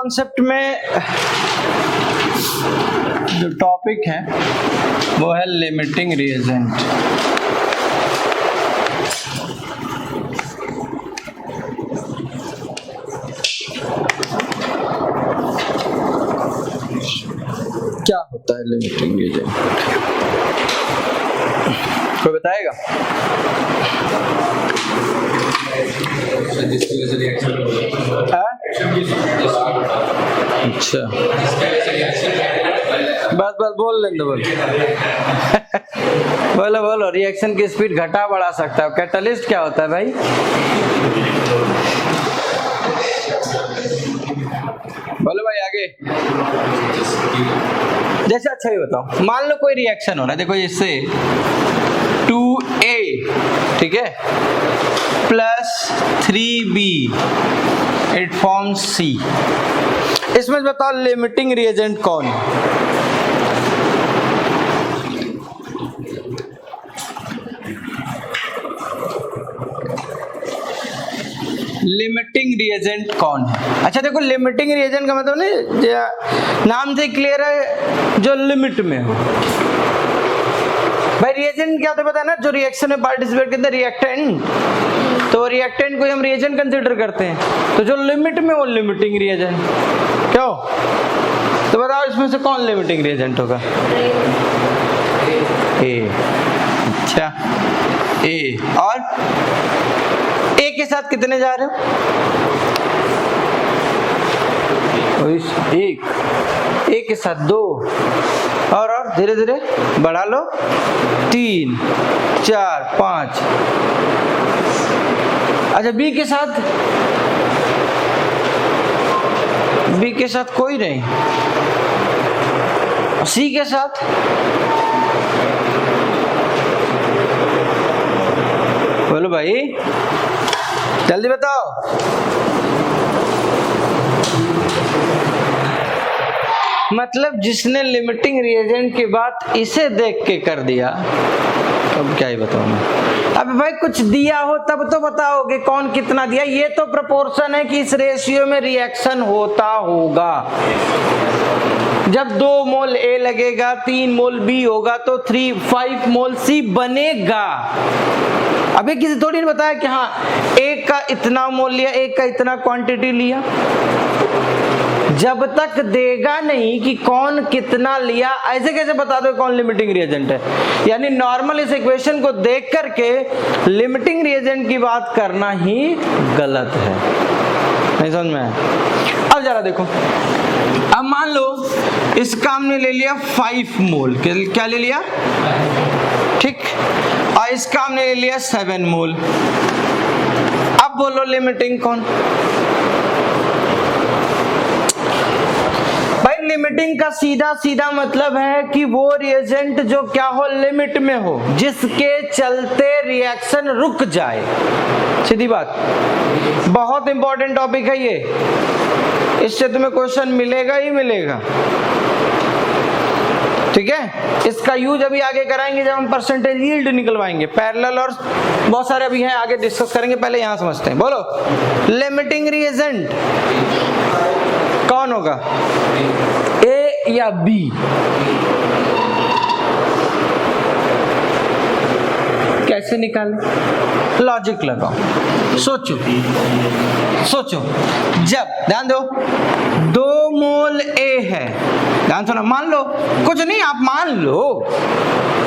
Concept में जो topic है वो है लिमिटिंग रिएजेंट। क्या होता है लिमिटिंग रिएजेंट, कोई बताएगा? अच्छा बस बोल लेंगे, बोल बोलो बोलो। रिएक्शन की स्पीड घटा बढ़ा सकता है। कैटलिस्ट क्या होता है भाई? बोलो भाई आगे। जैसे अच्छा ही बताओ, मान लो कोई रिएक्शन हो रहा है, देखो इससे 2A ठीक है plus 3B it forms C। इसमें बताओ लिमिटिंग रिएजेंट कौन है? लिमिटिंग रिएजेंट कौन है? अच्छा देखो, लिमिटिंग रिएजेंट का मतलब नहीं, नाम से क्लियर है, जो लिमिट में हो। भाई रिएजेंट क्या होता है पता है ना? जो रिएक्शन में पार्टिसिपेट करते हैं, रिएक्टेंट, तो रिएक्टेंट को हम रिएजेंट कंसीडर करते हैं। तो जो लिमिट में वो लिमिटिंग रिएजेंट। क्यों? तो बताओ इसमें से कौन लिमिटिंग रिएजेंट होगा? ए। अच्छा ए। और ए के साथ कितने जा रहे हो? एक। ए के साथ 2 और धीरे धीरे बढ़ा लो, 3 4 5। अच्छा बी के साथ कोई नहीं, सी के साथ बोलो भाई जल्दी बताओ। मतलब जिसने लिमिटिंग रिएजेंट की बात इसे देख के कर दिया, अब क्या ही बताऊं मैं। अब भाई कुछ दिया हो तब तो बताओगे कौन कितना दिया। ये तो प्रोपोर्शन है कि इस रेशियो में रिएक्शन होता होगा। जब 2 मोल A लगेगा, 3 मोल B होगा, तो 5 मोल C बनेगा। अभी किसी थोड़ी ने बताया कि हाँ एक का इतना मोल लिया, एक का इतना क्वांटिटी लिया। जब तक देगा नहीं कि कौन कितना लिया, ऐसे कैसे बता दो कौन लिमिटिंग रिएजेंट है? यानी नॉर्मल इस इक्वेशन को देख करके लिमिटिंग रिएजेंट की बात करना ही गलत है। नहीं समझ में? अब जरा देखो, अब मान लो इसका हमने ले लिया 5 मोल, क्या ले लिया? ठीक। और इसका हमने ले लिया 7 मोल। अब बोलो लिमिटिंग कौन? भाई लिमिटिंग का सीधा सीधा मतलब है कि वो रिएजेंट जो क्या हो, लिमिट में हो, जिसके चलते रिएक्शन रुक जाए। सीधी बात। बहुत इंपॉर्टेंट टॉपिक है ये, इससे तुम्हें क्वेश्चन मिलेगा ही मिलेगा। ठीक है, इसका यूज अभी आगे कराएंगे जब हम परसेंटेज यील्ड निकलवाएंगे। पैरेलल और बहुत सारे अभी हैं, आगे डिस्कस करेंगे, पहले यहां समझते हैं। बोलो लिमिटिंग रिएजेंट कौन होगा, ए या बी? कैसे निकालें? लॉजिक लगाओ, सोचो सोचो। जब ध्यान दो, 2 मोल ए है, ध्यान सुना, मान लो कुछ नहीं, आप मान लो,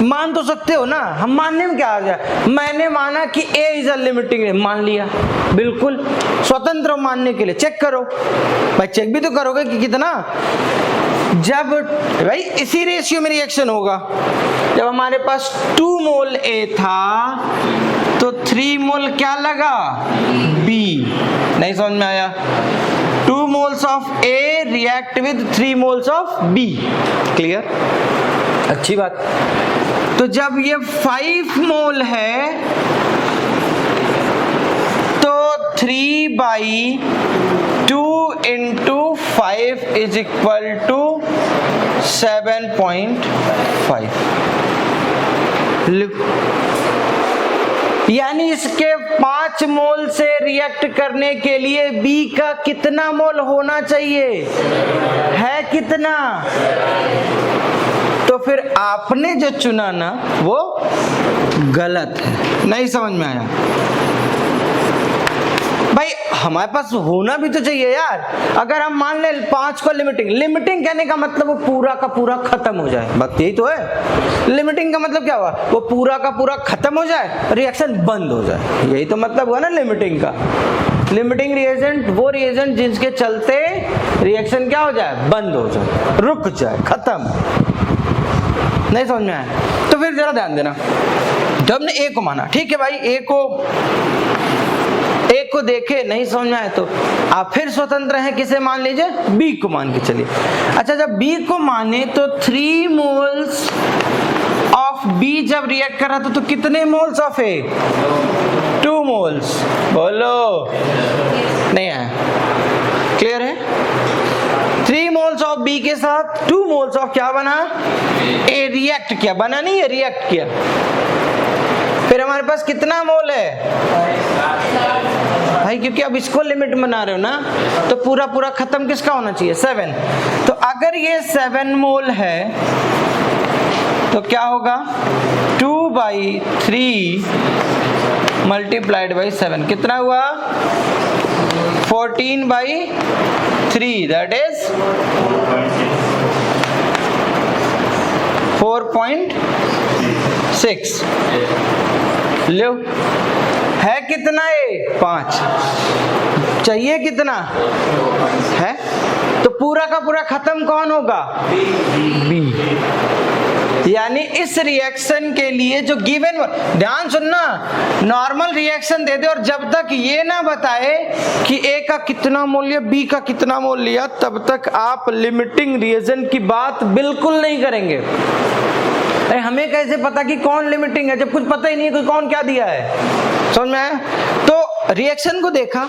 मान तो सकते हो ना। हम मानने में क्या आ गया? मैंने माना कि ए इज अ लिमिटिंग, मान लिया, बिल्कुल स्वतंत्र हो मानने के लिए। चेक करो भाई, चेक भी तो करोगे कि कितना। जब भाई इसी रेशियो में रिएक्शन होगा, जब हमारे पास 2 मोल ए था तो 3 मोल क्या लगा? बी। नहीं समझ में आया? 2 moles of A react with 3 moles of B. Clear? अच्छी बात। तो जब ये 5 मोल है तो 3/2 into 5 is equal to 7.5। यानी इसके 5 मोल से रिएक्ट करने के लिए B का कितना मोल होना चाहिए, है कितना? तो फिर आपने जो चुना ना वो गलत है। नहीं समझ में आया भाई? हमारे पास होना भी तो चाहिए यार। अगर हम मान ले 5 को लिमिटिंग कहने का मतलब वो पूरा का पूरा खत्म हो जाए, बात यही तो है। लिमिटिंग का मतलब क्या हुआ? वो पूरा का पूरा खत्म हो जाए, रिएक्शन बंद हो जाए, यही तो मतलब हुआ ना लिमिटिंग का। लिमिटिंग रिएजेंट वो रिएजेंट जिसके चलते रिएक्शन क्या हो जाए, बंद हो जाए, रुक जाए, खत्म। नहीं समझ में आया? तो फिर जरा ध्यान देना, जब हमने ए को माना, ठीक है भाई, ए को देखे नहीं समझ में आए तो आप फिर स्वतंत्र हैं, किसे मान लीजिए, बी को मान के चलिए। अच्छा, जब बी को माने तो 3 मोल्स ऑफ बी जब रिएक्ट कर रहा था तो कितने मोल्स ऑफ ए? 2 मोल्स। बोलो, नहीं है? क्लियर है? 3 मोल्स ऑफ बी के साथ 2 मोल्स ऑफ क्या बना? ए रिएक्ट किया, बना नहीं है, रिएक्ट किया। फिर हमारे पास कितना मोल है भाई? क्योंकि अब इसको लिमिट बना रहे हो ना, तो पूरा पूरा खत्म किसका होना चाहिए? 7। तो अगर ये 7 मोल है तो क्या होगा? 2/3 मल्टीप्लाइड बाई 7 कितना हुआ? 14/3, दैट इज 4.6। लो, है कितना ये? 5। चाहिए कितना है? तो पूरा का पूरा खत्म कौन होगा? बी। यानी इस रिएक्शन के लिए जो गिवन, ध्यान सुनना, नॉर्मल रिएक्शन दे दे और जब तक ये ना बताए कि ए का कितना मोल लिया, बी का कितना मोल लिया, तब तक आप लिमिटिंग रिएजेंट की बात बिल्कुल नहीं करेंगे। अरे हमें कैसे पता कि कौन लिमिटिंग है जब कुछ पता ही नहीं है कि कौन क्या दिया है? समझ में आया? तो रिएक्शन को देखा,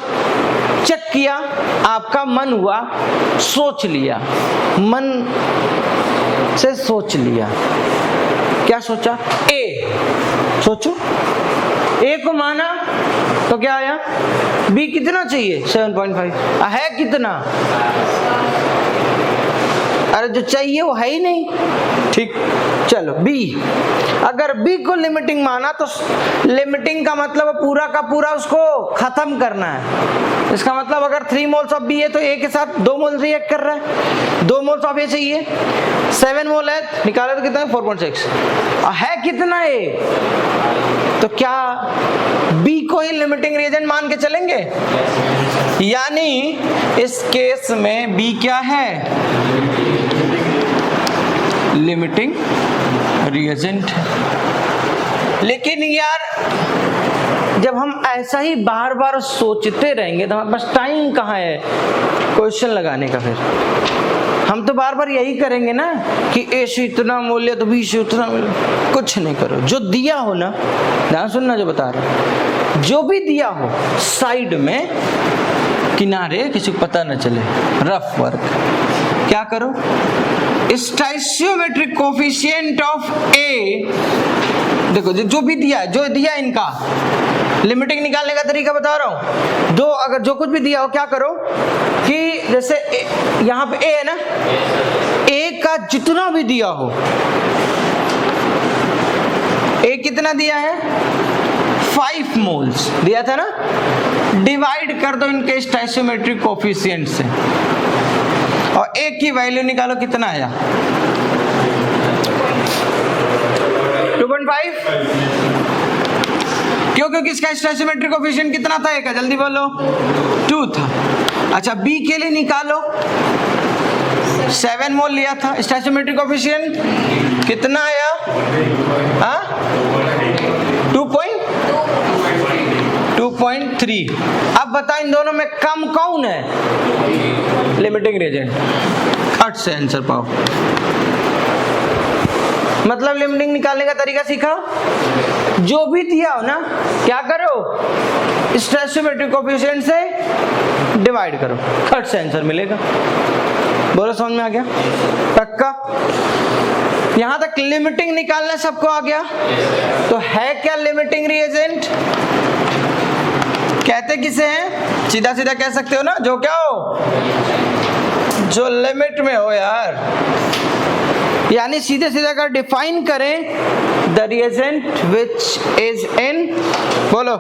चेक किया, आपका मन हुआ, सोच लिया, मन से सोच लिया। क्या सोचा? ए। सोचो, ए को माना तो क्या आया? बी कितना चाहिए? 7.5। है कितना? अरे जो चाहिए वो है ही नहीं। ठीक, चलो बी। अगर बी को लिमिटिंग माना तो लिमिटिंग का मतलब पूरा का पूरा उसको खत्म करना है। इसका मतलब अगर 3 मोल्स ऑफ बी है तो ए के साथ 2 मोल रिएक्ट कर रहा है, 2 मोल्स ऑफ ए चाहिए, 7 मोल है, निकाले तो कितना है? 4.6। है कितना ए? तो क्या बी को ही लिमिटिंग रिएजेंट मान के चलेंगे? यानी इस केस में बी क्या है? Limiting reagent. लेकिन यार जब हम ऐसा ही बार बार सोचते रहेंगे तो हमारे पास टाइम कहाँ है क्वेश्चन लगाने का? फिर हम तो बार बार यही करेंगे ना कि ए से इतना मूल्य तो बी से उतना मूल्य। कुछ नहीं करो, जो दिया हो ना, ध्यान सुनना जो बता रहे, जो भी दिया हो साइड में किनारे किसी को पता न चले, रफ वर्क क्या करो? स्टोइचियोमेट्रिक कोफिशिएंट ऑफ ए, देखो जो भी दिया, जो दिया इनका लिमिटिंग निकालने का तरीका बता रहा हूं। दो, अगर जो कुछ भी दिया हो क्या करो कि जैसे यहां पे ए है ना, ए का जितना भी दिया हो, ए कितना दिया है? 5 मोल्स दिया था ना, डिवाइड कर दो इनके स्टोइचियोमेट्रिक कोफिशिएंट से और ए की वैल्यू निकालो, कितना आया? 2.5। क्यों? क्योंकि इसका स्टोइचियोमेट्रिक कोफिशिएंट कितना था ए का? जल्दी बोलो। 2 था। अच्छा, बी के लिए निकालो, 7 मोल लिया था, स्टोइचियोमेट्रिक कोफिशिएंट कितना आया? 2.3। अब बता इन दोनों में कम कौन है? Limiting reagent. खट से आंसर पाओ। मतलब लिमिटिंग निकालने का तरीका सीखा। जो भी दिया हो ना, क्या करो? स्टोइचियोमेट्रिक कोफिशिएंट से डिवाइड करो, खट से आंसर मिलेगा। बोलो, समझ में आ गया? पक्का? यहां तक लिमिटिंग निकालना सबको आ गया। तो है क्या लिमिटिंग रिएजेंट? कहते किसे हैं? सीधा सीधा कह सकते हो ना, जो क्या हो, जो लिमिट में हो यार। यानी सीधे सीधे अगर डिफाइन करें, the reagent which is in, बोलो,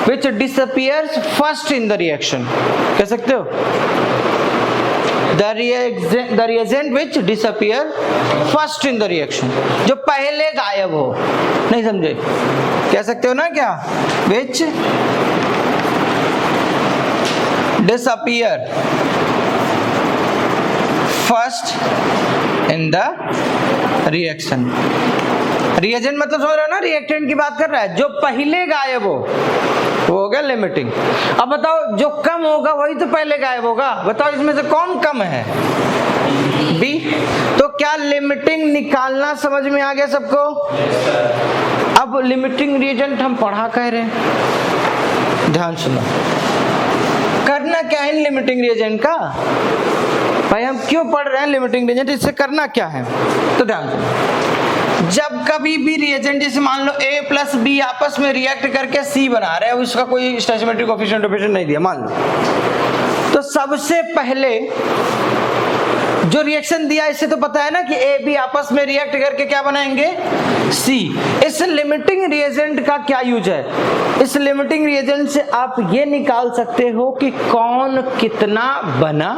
which disappears first in the reaction, कह सकते हो, the reagent which disappear first in the reaction, जो पहले गायब हो। नहीं समझे? कह सकते हो ना क्या, which disappear first in the reaction। Reagent मतलब समझ रहे हो ना, रिएक्टेंट की बात कर रहा है, जो पहले गायब हो वो हो गया लिमिटिंग। अब बताओ, जो कम होगा वही तो पहले गायब होगा। बताओ इसमें से कौन कम है? बी। तो क्या लिमिटिंग निकालना समझ में आ गया सबको? अब लिमिटिंग रिएजेंट हम पढ़ा कह रहे हैं, ध्यान सुनो। करना क्या है इन लिमिटिंग रिएजेंट का? भाई हम क्यों पढ़ रहे हैं लिमिटिंग रिएजेंट, इससे करना क्या है? तो ध्यान सुनो। जब कभी भी रिएजेंट, जैसे मान लो A प्लस B आपस में रिएक्ट करके C बना रहे हैं, उसका कोई स्टोइचियोमेट्रिक कोएफिशिएंट नहीं दिया मान लो, तो सबसे पहले जो रिएक्शन दिया, इससे तो पता है ना कि A B आपस में रिएक्ट करके क्या बनाएंगे, C। इस लिमिटिंग रिएजेंट का क्या यूज है? इस लिमिटिंग रिएजेंट से आप ये निकाल सकते हो कि कौन कितना बना,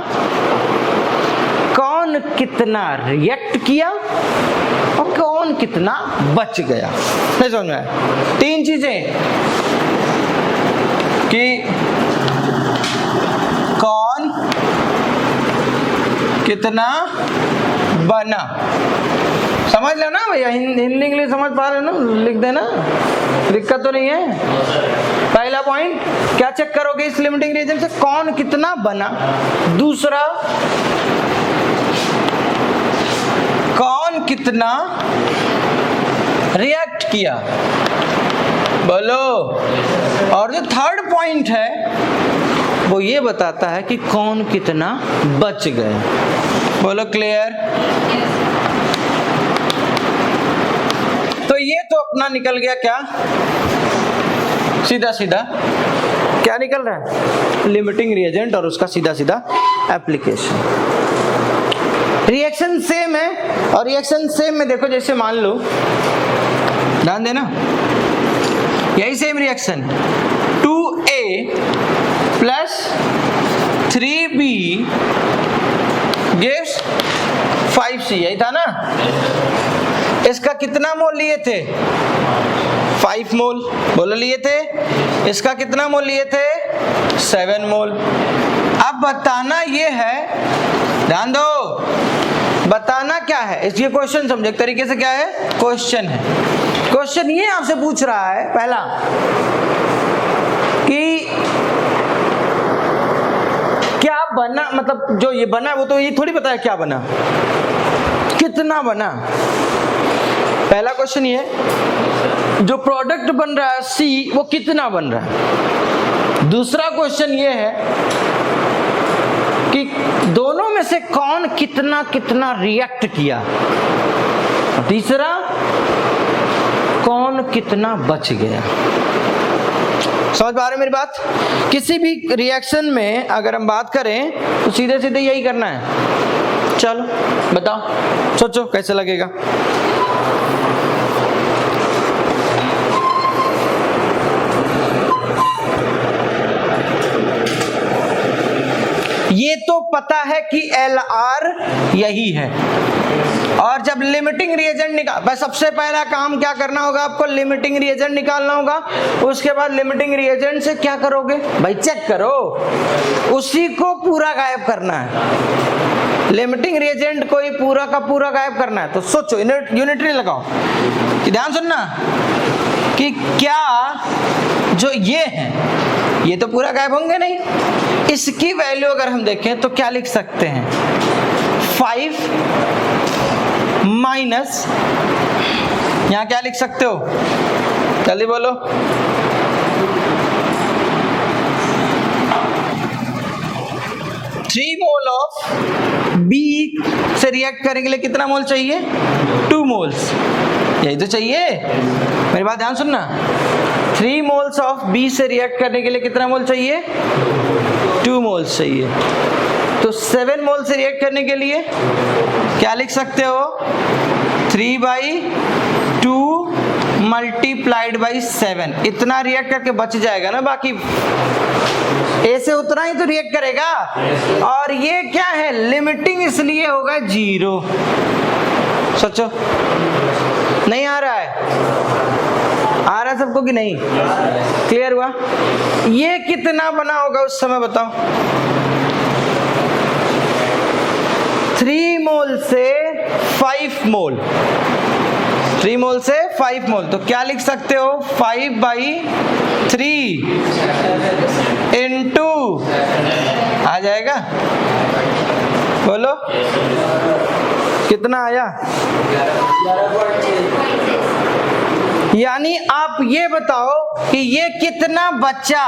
कौन कितना रिएक्ट किया और कौन कितना बच गया। नहीं समझ में आया? तीन चीजें कि कौन कितना बना, समझ लो ना भैया, हिंदी इंग्लिश समझ पा रहे हो ना, लिख देना, दिक्कत तो नहीं है। पहला पॉइंट क्या चेक करोगे इस लिमिटिंग रिएजेंट से? कौन कितना बना। दूसरा, कौन कितना रिएक्ट किया, बोलो। और जो थर्ड पॉइंट है वो ये बताता है कि कौन कितना बच गए, बोलो। क्लियर? तो ये तो अपना निकल गया क्या, सीधा सीधा क्या निकल रहा है, लिमिटिंग रिएजेंट और उसका सीधा सीधा एप्लीकेशन। रिएक्शन सेम है, और रिएक्शन सेम में देखो, जैसे मान लो, ध्यान देना, यही same reaction 2A plus 3B gives 5C, यही था ना। इसका कितना मोल लिए थे? 5 मोल, बोलो लिए थे। इसका कितना मोल लिए थे? 7 मोल। अब बताना ये है, ध्यान दो, बताना क्या है, इसलिए क्वेश्चन समझे, एक तरीके से क्या है, क्वेश्चन है। क्वेश्चन ये आपसे पूछ रहा है, पहला कि क्या बना, मतलब जो ये बना वो तो ये थोड़ी पता है क्या बना, कितना बना। पहला क्वेश्चन ये, जो प्रोडक्ट बन रहा है C वो कितना बन रहा है। दूसरा क्वेश्चन ये है कि दोनों में से कौन कितना कितना रिएक्ट किया। तीसरा, कौन कितना बच गया। समझ पा रहे मेरी बात? किसी भी रिएक्शन में अगर हम बात करें तो सीधे सीधे यही करना है। चलो बताओ, सोचो कैसे लगेगा। ये तो पता है कि LR यही है, और जब लिमिटिंग रिएजेंट निकाल, बस सबसे पहला काम क्या करना होगा आपको, लिमिटिंग रिएजेंट निकालना होगा। उसके बाद लिमिटिंग रिएजेंट से क्या करोगे भाई, चेक करो, उसी को पूरा गायब करना है। लिमिटिंग रिएजेंट को ही पूरा का पूरा गायब करना है। तो सोचो, यूनिटरी लगाओ, ध्यान सुनना कि क्या जो ये है ये तो पूरा गायब होंगे नहीं। इसकी वैल्यू अगर हम देखें तो क्या लिख सकते हैं, 5 माइनस, यहां क्या लिख सकते हो, जल्दी बोलो, 3 मोल ऑफ बी से रिएक्ट करने के लिए कितना मोल चाहिए? 2 मोल्स। यही तो चाहिए, मेरी बात ध्यान सुनना। 3 मोल्स ऑफ बी से रिएक्ट करने के लिए कितना मोल चाहिए? 2 मोल्स चाहिए। तो 7 मोल से रिएक्ट करने के लिए क्या लिख सकते हो? 3/2 मल्टीप्लाइड बाई 7। इतना रिएक्ट करके बच जाएगा ना, बाकी ए से उतना ही तो रिएक्ट करेगा। और ये क्या है? लिमिटिंग, इसलिए होगा 0। सोचो, नहीं आ रहा है? आ रहा है सबको कि नहीं? क्लियर हुआ? ये कितना बना होगा उस समय बताओ? 3 मोल से 5 मोल, 3 मोल से 5 मोल। तो क्या लिख सकते हो? 5/3 इंटू, आ जाएगा? बोलो कितना आया? यानी आप ये बताओ कि ये कितना बचा?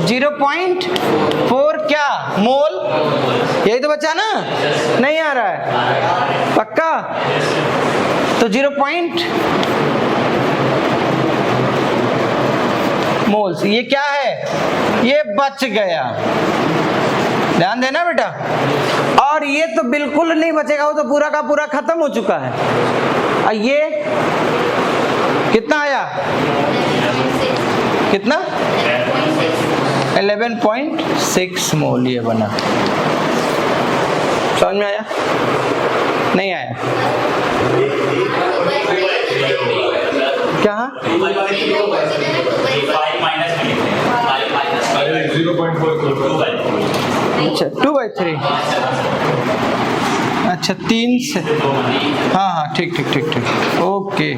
0.4 क्या मोल? यही तो बचा ना? नहीं आ रहा है? पक्का? तो 0. मोल्स, ये क्या है? ये बच गया। ध्यान देना बेटा। और ये तो बिल्कुल नहीं बचेगा, वो तो पूरा का पूरा खत्म हो चुका है। और ये कितना आया? कितना? 11.6 मोल ये बना। समझ में आया? नहीं आया? क्या? अच्छा 2/3। अच्छा 3 से, हाँ ठीक ठीक ठीक ठीक, ओके।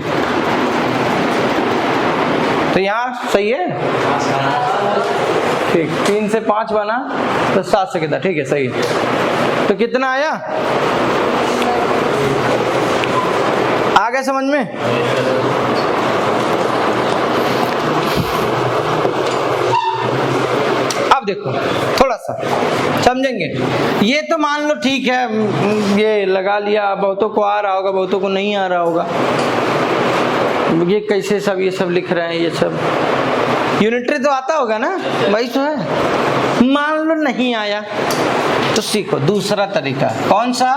तो यहाँ सही है, ठीक। 3 से 5 बना तो 7 से कितना? ठीक है, सही है। तो कितना आया? आ गया समझ में? अब देखो थोड़ा सा समझेंगे। ये तो मान लो ठीक है, ये लगा लिया, बहुतों को आ रहा होगा, बहुतों को नहीं आ रहा होगा। ये कैसे सब ये सब लिख रहे हैं? ये सब यूनिटरी तो आता होगा ना, वही तो है। मान लो नहीं आया तो सीखो दूसरा तरीका। कौन सा?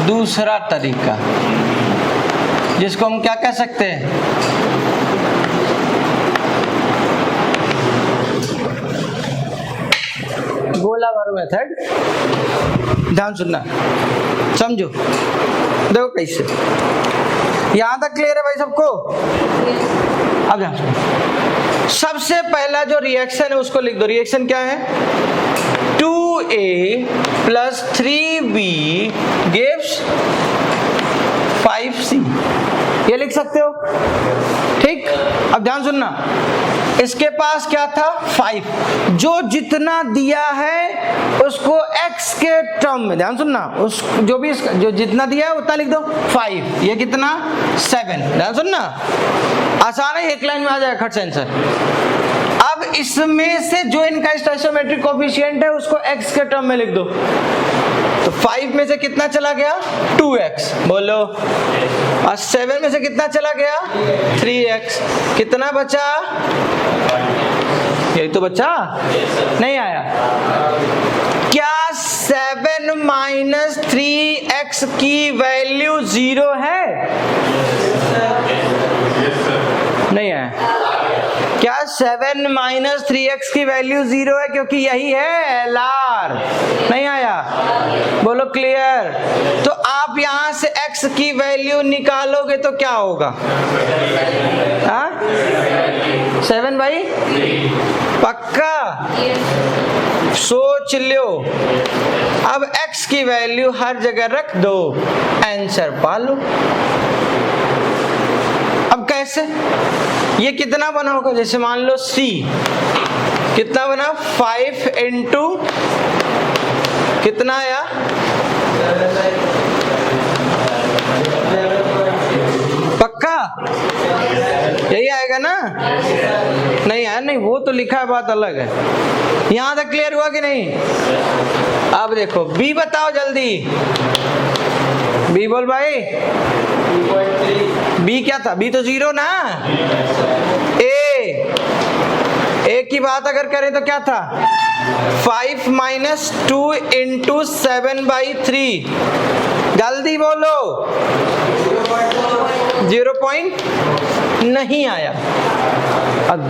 दूसरा तरीका, जिसको हम क्या कह सकते हैं? गोलाबार मेथड। ध्यान सुनना, समझो। देखो कैसे, यहां तक क्लियर है भाई सबको? अब ध्यान सुनो। सबसे पहला जो रिएक्शन है उसको लिख दो। रिएक्शन क्या है? 2A + 3B gives 5C। ये लिख सकते हो, ठीक। अब ध्यान सुनना, इसके पास क्या था? 5। जो जितना दिया है उसको x के टर्म में, ध्यान सुनना, उस जो भी जो जितना दिया है उतना लिख दो। 5, ये कितना? 7। ध्यान सुनना, आसान है, एक लाइन में आ जाएगा खट से आंसर। अब इसमें से जो इनका स्टोइचोमेट्रिक कोएफिशिएंट है उसको x के टर्म में लिख दो। तो 5 में से कितना चला गया? 2x। बोलो। और 7 में से कितना चला गया? 3x। कितना बचा? यही तो बचा। नहीं आया? क्या 7 - 3x की वैल्यू 0 है? नहीं आया? क्या 7 - 3x की वैल्यू 0 है? क्योंकि यही है LR। नहीं आया? बोलो क्लियर। तो आप यहां से x की वैल्यू निकालोगे तो क्या होगा? 7/3। पक्का? सोच लो। अब x की वैल्यू हर जगह रख दो, आंसर पा लो। अब कैसे? ये कितना बना होगा? जैसे मान लो C कितना बना? 5 इंटू कितना आया? पक्का? यही आएगा ना? नहीं है, नहीं वो तो लिखा है, बात अलग है। यहां तक क्लियर हुआ कि नहीं? अब देखो बी बताओ जल्दी, बी बोल भाई। बी क्या था? बी तो 0 ना। ए की बात अगर करें तो क्या था? 5 माइनस 2 इंटू 7/3। जल्दी बोलो। 0 नहीं आया। अब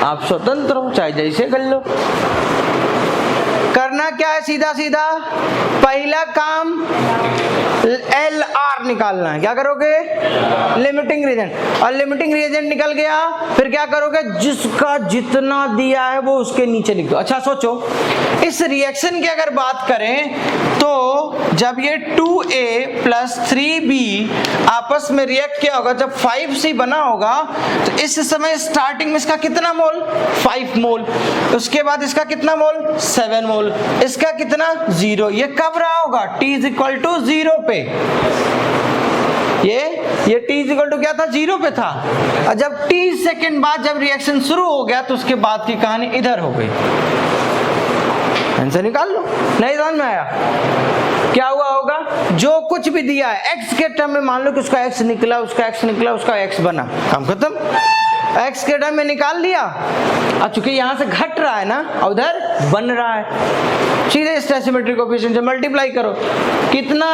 आप स्वतंत्र हो, चाहे जैसे कर लो। करना क्या है? सीधा सीधा पहला काम LR निकालना है। क्या करोगे? Limiting reagent. और लिमिटिंग रिएजेंट निकल गया, फिर क्या करोगे? जिसका जितना दिया है वो उसके नीचे लिख दो। अच्छा सोचो, इस रिएक्शन की अगर बात करें तो जब ये 2A प्लस 3B आपस में रिएक्ट किया होगा, जब 5C बना होगा, तो इस समय स्टार्टिंग में इसका कितना मोल? 5 मोल। उसके बाद इसका कितना मोल? 7 मोल। इसका कितना? 0। ये कब रहा होगा? T इज इक्वल टू 0 पे। ये T इज इक्वल टू क्या था? 0 पे था। और जब T सेकंड बाद जब रिएक्शन शुरू हो गया तो उसके बाद की कहानी इधर हो गई। आंसर निकाल लो। नहीं समझ में आया? क्या हुआ होगा? जो कुछ भी दिया है x के टर्म में, मान लो कि उसका x निकला, उसका x निकला, उसका x बना, काम खत्म। x के टर्म में निकाल लिया। अब चूंकि यहां से घट रहा है ना, उधर बन रहा है, सीधे स्टैचियोमेट्रिक कोएफिशिएंट से मल्टीप्लाई करो। कितना?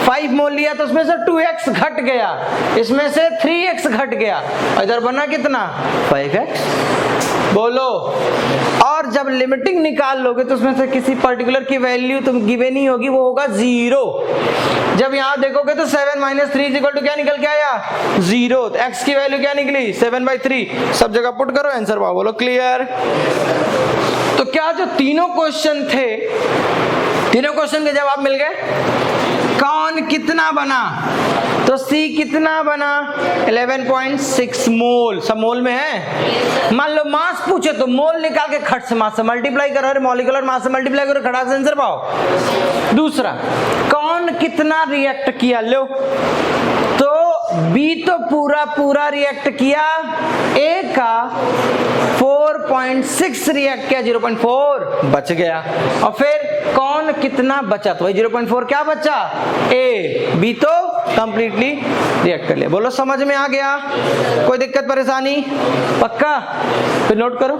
5 मोल लिया तो उसमें से 2x घट गया, इसमें से 3x घट गया, इधर बना कितना? 5x। बोलो। और जब लिमिटिंग निकाल लोगे तो उसमें से किसी पर्टिकुलर की वैल्यू तुम गिवन नहीं होगी, वो होगा 0। जब यहां देखोगे तो 7 माइनस 3 इज इक्वल टू क्या निकल के आया? 0। तो x की वैल्यू क्या निकली? 7/3। सब जगह पुट करो, आंसर पाओ। बोलो क्लियर? तो क्या जो तीनों क्वेश्चन थे, तीनों क्वेश्चन के जवाब मिल गए? कौन कितना बना? तो C कितना बना? 11.6 मोल। सब मोल में है। मान लो मास पूछे तो मोल निकाल के खट से मास से मल्टीप्लाई करो, अरे मॉलिक्यूलर मास से मल्टीप्लाई करो, खड़ा से आंसर पाओ। दूसरा, कौन कितना रिएक्ट किया? लो तो B तो पूरा रिएक्ट किया, A का 4.6 रिएक्ट किया, 0.4 बच गया। और फिर कौन कितना बचा? तो 0.4 क्या बचा? A। B तो कंप्लीटली रिएक्ट कर लिया। बोलो समझ में आ गया? कोई दिक्कत परेशानी? पक्का? फिर नोट करो।